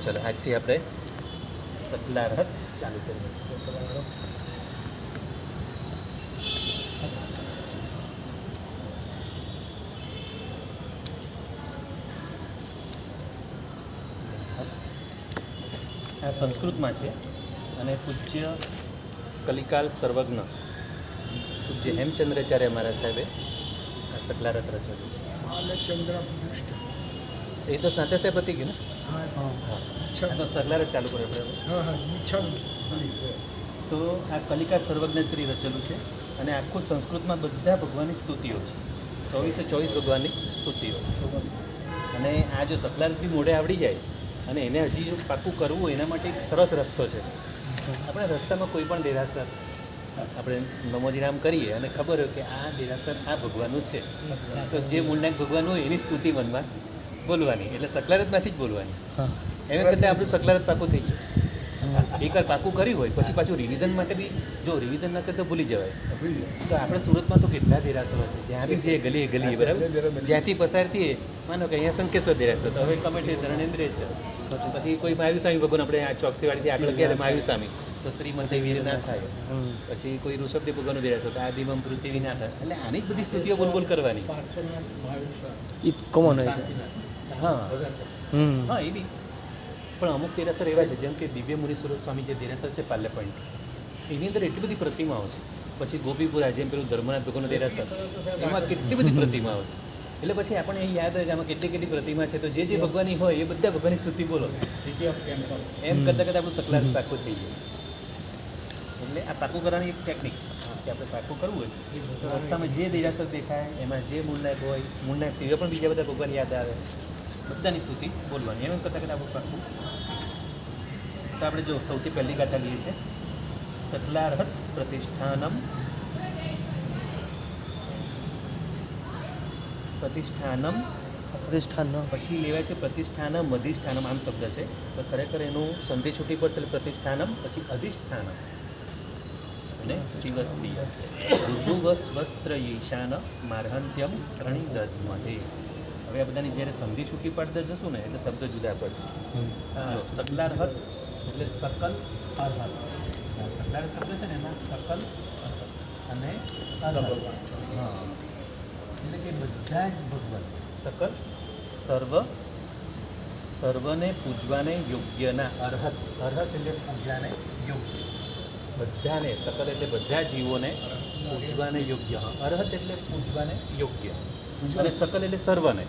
ચલો આજથી આપણે સકલા રથ ચાલુ કરીએ. આ સંસ્કૃતમાં છે અને પૂજ્ય કલિકાલ સર્વજ્ઞ પૂજ્ય હેમચંદ્રાચાર્ય અમારા સાહેબે આ સકલા રથ રચેલું. એ તો સ્નાતક સાહેબ પતી ગયું ને. તો સકલા રથ ચાલુ કર્યો આપણે. તો આ કલિકા સર્વજ્ઞ શ્રી રચેલું છે અને આખું સંસ્કૃતમાં બધા ભગવાનની સ્તુતિઓ છે. 24 ભગવાનની સ્તુતિઓ અને આ જો સકલા રથ બી મોઢે આવડી જાય અને એને હજી જો પાકું કરવું એના માટે એક સરસ રસ્તો છે. આપણે રસ્તામાં કોઈ પણ દેરાસર આપણે નમોજી રામ કરીએ અને ખબર હોય કે આ દેરાસર આ ભગવાનનું છે તો જે મૂળનાક ભગવાન હોય એની સ્તુતિ મનમાં બોલવાની, એટલે સકલારથમાંથી જ બોલવાની. એના કરતાં આપણું સકલારથ પાકું થઈ ગયું. એકવાર પાકું કર્યું હોય પછી પાછું રિવિઝન માટે બી જો રિવિઝન ના કરતા ભૂલી જવાય. તો આપણે સુરતમાં તો કેટલા દેરાસરો છે જ્યાંથી જે ગલીએ ગલીએ બરાબર જ્યાંથી પસાર થઈએ માનો કે અહીંયા સંકેશ્વર દેરાસર તો હવે કમેટી ધરણેન્દ્ર છે. પછી કોઈ મહાવીર સ્વામી ભગવાન આપણે આ ચોકસીવાડીથી આગળ ગયા મહાવીર સ્વામી તો શ્રીમંત વીર ના થાય. પછી કોઈ ઋષભદેવ ભગવાનનું દેરાસર તો આ દિવમ પૃથ્વી ના થાય. એટલે આની જ બધી સ્તુતિઓ બોલ કરવાની. હા હા એ બી પણ અમુક દેરાસર એવા છે જેમ કે દિવ્ય મુનીશ્વર સ્વામી જે દેરાસર છે પાર્લે પોઈન્ટ એની અંદર એટલી બધી પ્રતિમાઓ છે. પછી ગોપીપુરા જેમ પેલું ધર્મનાથ ભગવાનનું દેરાસર એમાં કેટલી બધી પ્રતિમાઓ છે. એટલે પછી આપણને એ યાદ હોય કે આમાં કેટલી કેટલી પ્રતિમા છે તો જે ભગવાનની હોય એ બધા ભગવાનની સ્તુતિ બોલો એમ કરતાં આપણું સકલારથ પાકું થઈ જાય. એટલે આ પાકું કરવાની એક ટેકનિક કે આપણે પાકું કરવું હોય તો રસ્તામાં જે દેરાસર દેખાય એમાં જે મૂળનાયક હોય મૂળનાયક સિવાય પણ બીજા બધા ભગવાન યાદ આવે બધાની સ્તુતિ બોલવાની. એમ કરતાં આપણું પાકું. તો આપણે જો સૌથી પહેલી ગાથા લઈએ છીએ સકલારથ પ્રતિષ્ઠાનમ પછી લેવાય છે પ્રતિષ્ઠાનમ અધિષ્ઠાનમ આમ શબ્દ છે તો ખરેખર એનું સંધિ છૂટી પડશે એટલે પ્રતિષ્ઠાનમ પછી અધિષ્ઠાનમ અને શિવશ્રી વસ્ત્ર ઈશાન માર્હંત્યમ પ્રણિદધ્મહે. હવે આ બધાની જ્યારે સંધિ છૂટી પાડતા જશું ને એટલે શબ્દ જુદા પડશે. સકલારથ એટલે સકલ અર્હત. સકલારથ શબ્દ છે ને એમાં સકલ અને અર્હત એટલે કે બધા જ ભગવાન સકલ સર્વને પૂજવાને યોગ્યના અર્હત. અર્હત એટલે પૂજાને યોગ્ય. બધાને સકલ એટલે બધા જીવોને પૂજવાને યોગ્ય. અર્હત એટલે પૂજવાને યોગ્ય અને સકલ એટલે સર્વને.